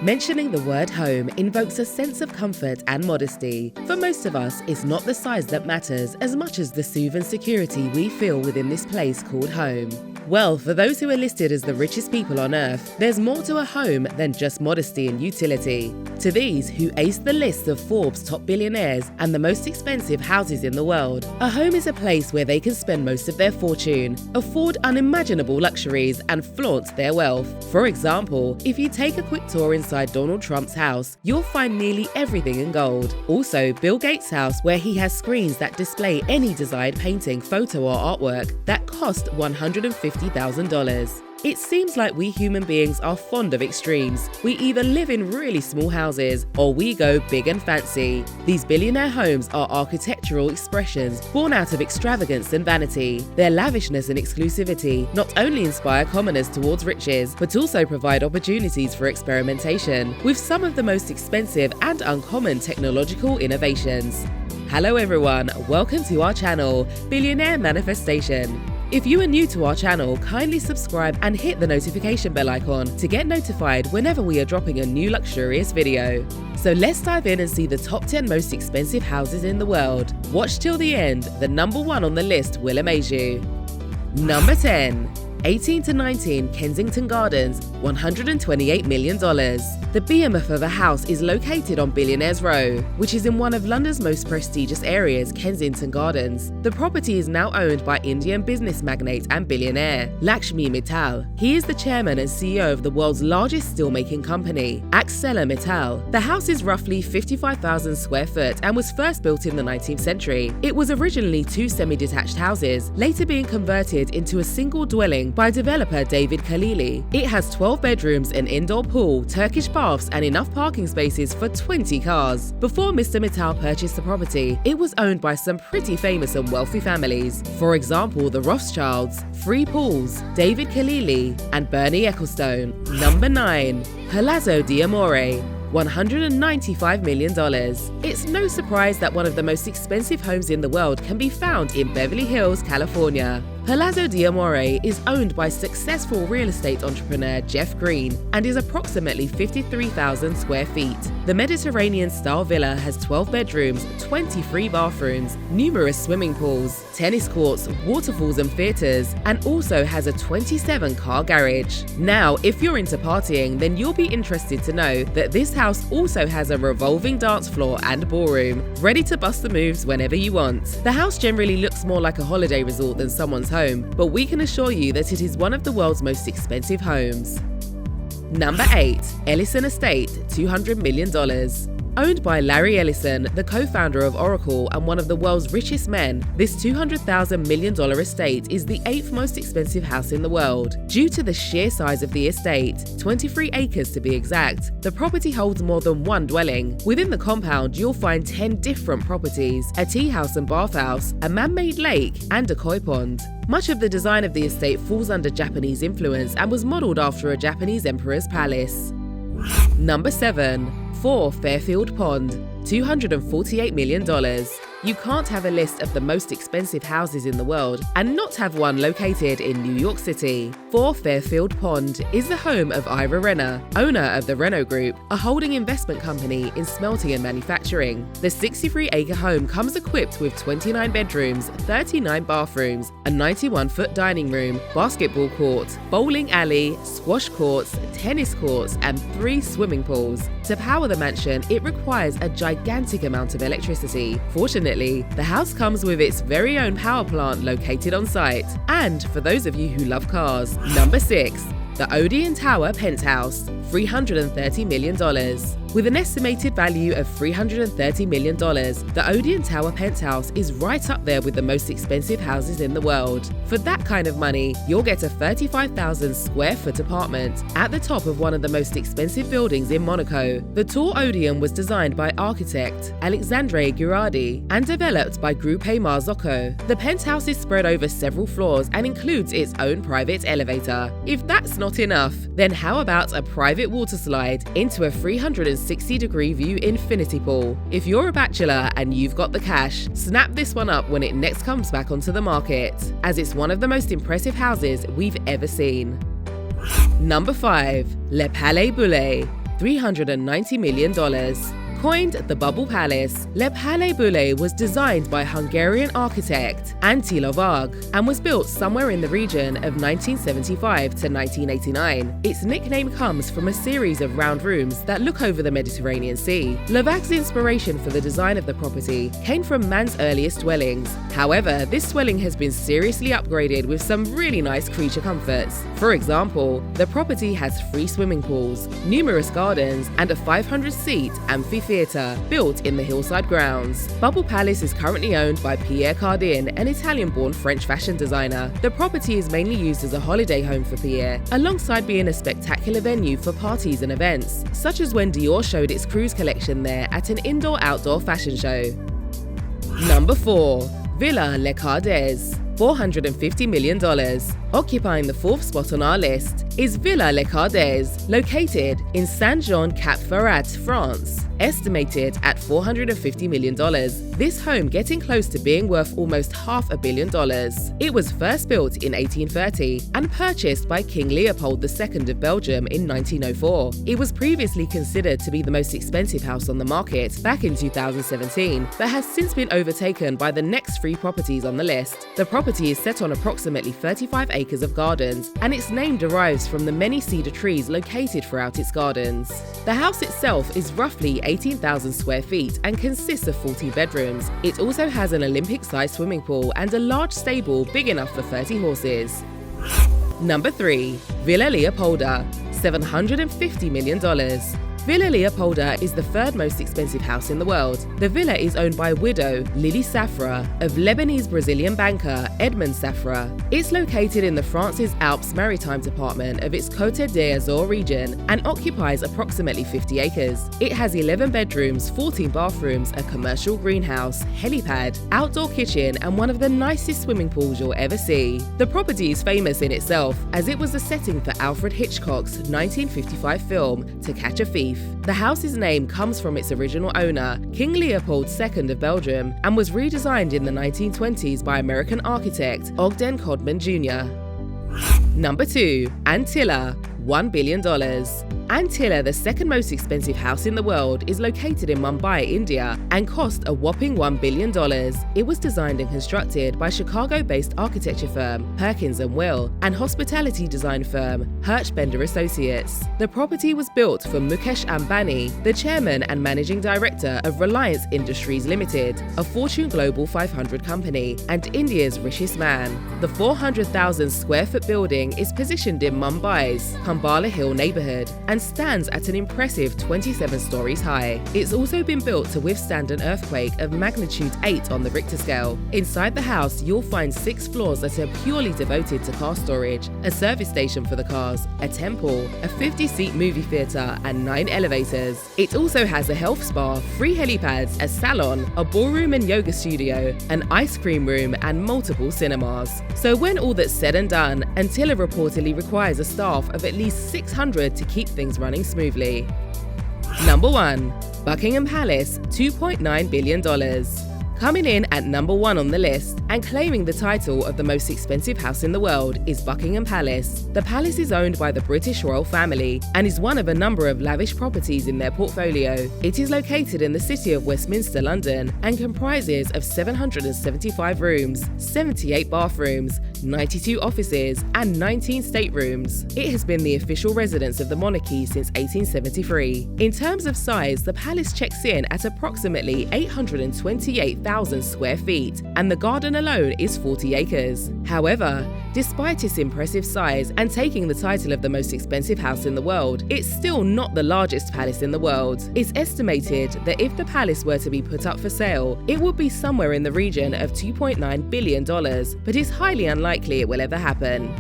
Mentioning the word home invokes a sense of comfort and modesty. For most of us, it's not the size that matters as much as the soothing security we feel within this place called home. Well, for those who are listed as the richest people on earth, there's more to a home than just modesty and utility. To these who ace the list of Forbes' top billionaires and the most expensive houses in the world, a home is a place where they can spend most of their fortune, afford unimaginable luxuries, and flaunt their wealth. For example, if you take a quick tour inside Donald Trump's house, you'll find nearly everything in gold. Also, Bill Gates' house, where he has screens that display any desired painting, photo, or artwork that cost $150,000. It seems like we human beings are fond of extremes. We either live in really small houses or we go big and fancy. These billionaire homes are architectural expressions born out of extravagance and vanity. Their lavishness and exclusivity not only inspire commoners towards riches, but also provide opportunities for experimentation with some of the most expensive and uncommon technological innovations. Hello everyone, welcome to our channel, Billionaire Manifestation. If you are new to our channel, kindly subscribe and hit the notification bell icon to get notified whenever we are dropping a new luxurious video. So let's dive in and see the top 10 most expensive houses in the world. Watch till the end, the number one on the list will amaze you. Number 10. 18 to 19 Kensington Gardens, $128 million. The behemoth of a house is located on Billionaires Row, which is in one of London's most prestigious areas, Kensington Gardens. The property is now owned by Indian business magnate and billionaire Lakshmi Mittal. He is the chairman and CEO of the world's largest steelmaking company, Akcela Mittal. The house is roughly 55,000 square foot and was first built in the 19th century. It was originally two semi-detached houses, later being converted into a single dwelling by developer David Khalili. It has 12 bedrooms, an indoor pool, Turkish baths, and enough parking spaces for 20 cars. Before Mr. Mittal purchased the property, it was owned by some pretty famous and wealthy families. For example, the Rothschilds, Free Pauls, David Khalili, and Bernie Ecclestone. Number 9. Palazzo d'Amore, $195 million. It's no surprise that one of the most expensive homes in the world can be found in Beverly Hills, California. Palazzo d'Amore is owned by successful real estate entrepreneur Jeff Green and is approximately 53,000 square feet. The Mediterranean-style villa has 12 bedrooms, 23 bathrooms, numerous swimming pools, tennis courts, waterfalls and theaters, and also has a 27-car garage. Now, if you're into partying, then you'll be interested to know that this house also has a revolving dance floor and ballroom, ready to bust the moves whenever you want. The house generally looks more like a holiday resort than someone's home, but we can assure you that it is one of the world's most expensive homes. Number 8. Ellison Estate, $200 million. Owned by Larry Ellison, the co-founder of Oracle and one of the world's richest men, this $200,000 million estate is the 8th most expensive house in the world. Due to the sheer size of the estate, 23 acres to be exact, the property holds more than one dwelling. Within the compound, you'll find 10 different properties, a tea house and bathhouse, a man-made lake, and a koi pond. Much of the design of the estate falls under Japanese influence and was modeled after a Japanese emperor's palace. Number 7. 4 Fairfield Pond, $248 million. You can't have a list of the most expensive houses in the world and not have one located in New York City. 4 Fairfield Pond is the home of Ira Renner, owner of the Renault Group, a holding investment company in smelting and manufacturing. The 63-acre home comes equipped with 29 bedrooms, 39 bathrooms, a 91-foot dining room, basketball court, bowling alley, squash courts, tennis courts, and 3 swimming pools. To power the mansion, it requires a gigantic amount of electricity. Fortunately, the house comes with its very own power plant located on site. And for those of you who love cars, Number 6. The Odeon Tower Penthouse, $330 million. With an estimated value of $330 million, the Odeon Tower Penthouse is right up there with the most expensive houses in the world. For that kind of money, you'll get a 35,000 square foot apartment at the top of one of the most expensive buildings in Monaco. The tall Odeon was designed by architect Alexandre Girardi and developed by Grupo Marzocco. The penthouse is spread over several floors and includes its own private elevator. If that's not enough, then how about a private water slide into a 360-degree view infinity pool? If you're a bachelor and you've got the cash, snap this one up when it next comes back onto the market, as it's one of the most impressive houses we've ever seen. Number 5. Le Palais Boulle, $390 million. Coined the Bubble Palace, Le Palais Boulle was designed by Hungarian architect Antilia and was built somewhere in the region of 1975 to 1989. Its nickname comes from a series of round rooms that look over the Mediterranean Sea. Lavag's inspiration for the design of the property came from man's earliest dwellings. However, this dwelling has been seriously upgraded with some really nice creature comforts. For example, the property has 3 swimming pools, numerous gardens, and a 500-seat amphitheatre built in the hillside grounds. Bubble Palace is currently owned by Pierre Cardin, an Italian-born French fashion designer. The property is mainly used as a holiday home for Pierre, alongside being a spectacular venue for parties and events, such as when Dior showed its cruise collection there at an indoor-outdoor fashion show. Number 4. Villa Les Cardets, $450 million. Occupying the 4th spot on our list is Villa Les Cardets, located in Saint-Jean-Cap-Ferrat, France. Estimated at $450 million, this home getting close to being worth almost $500 million. It was first built in 1830 and purchased by King Leopold II of Belgium in 1904. It was previously considered to be the most expensive house on the market back in 2017, but has since been overtaken by the next 3 properties on the list. The property is set on approximately 35 acres of gardens, and its name derives from the many cedar trees located throughout its gardens. The house itself is roughly 18,000 square feet and consists of 14 bedrooms. It also has an Olympic-sized swimming pool and a large stable big enough for 30 horses. Number 3. Villa Leopolda, $750 million. Villa Leopolda is the 3rd most expensive house in the world. The villa is owned by widow Lily Safra of Lebanese-Brazilian banker Edmond Safra. It's located in the France's Alpes maritime department of its Côte d'Azur region and occupies approximately 50 acres. It has 11 bedrooms, 14 bathrooms, a commercial greenhouse, helipad, outdoor kitchen, and one of the nicest swimming pools you'll ever see. The property is famous in itself, as it was the setting for Alfred Hitchcock's 1955 film To Catch a Thief. The house's name comes from its original owner, King Leopold II of Belgium, and was redesigned in the 1920s by American architect Ogden Codman Jr. Number 2. Antilia, $1 billion. Antilia, the 2nd most expensive house in the world, is located in Mumbai, India, and cost a whopping $1 billion. It was designed and constructed by Chicago-based architecture firm Perkins & Will and hospitality design firm Hirschbender Associates. The property was built for Mukesh Ambani, the chairman and managing director of Reliance Industries Limited, a Fortune Global 500 company, and India's richest man. The 400,000 square foot building is positioned in Mumbai's Kumbala Hill neighborhood and stands at an impressive 27 stories high. It's also been built to withstand an earthquake of magnitude 8 on the Richter scale. Inside the house, you'll find 6 floors that are purely devoted to car storage, a service station for the cars, a temple, a 50-seat movie theater, and 9 elevators. It also has a health spa, 3 helipads, a salon, a ballroom and yoga studio, an ice cream room, and multiple cinemas. So when all that's said and done, Antilia reportedly requires a staff of at least 600 to keep things running smoothly. Number 1. Buckingham Palace, $2.9 billion. Coming in at number 1 on the list and claiming the title of the most expensive house in the world is Buckingham Palace. The palace is owned by the British royal family and is one of a number of lavish properties in their portfolio. It is located in the city of Westminster, London, and comprises of 775 rooms, 78 bathrooms, 92 offices, and 19 staterooms. It has been the official residence of the monarchy since 1873. In terms of size, the palace checks in at approximately 828,000 square feet, and the garden alone is 40 acres. However, despite its impressive size and taking the title of the most expensive house in the world, it's still not the largest palace in the world. It's estimated that if the palace were to be put up for sale, it would be somewhere in the region of $2.9 billion, but it's highly unlikely it will ever happen.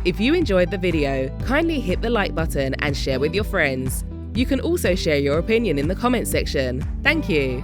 If you enjoyed the video, kindly hit the like button and share with your friends. You can also share your opinion in the comment section. Thank you.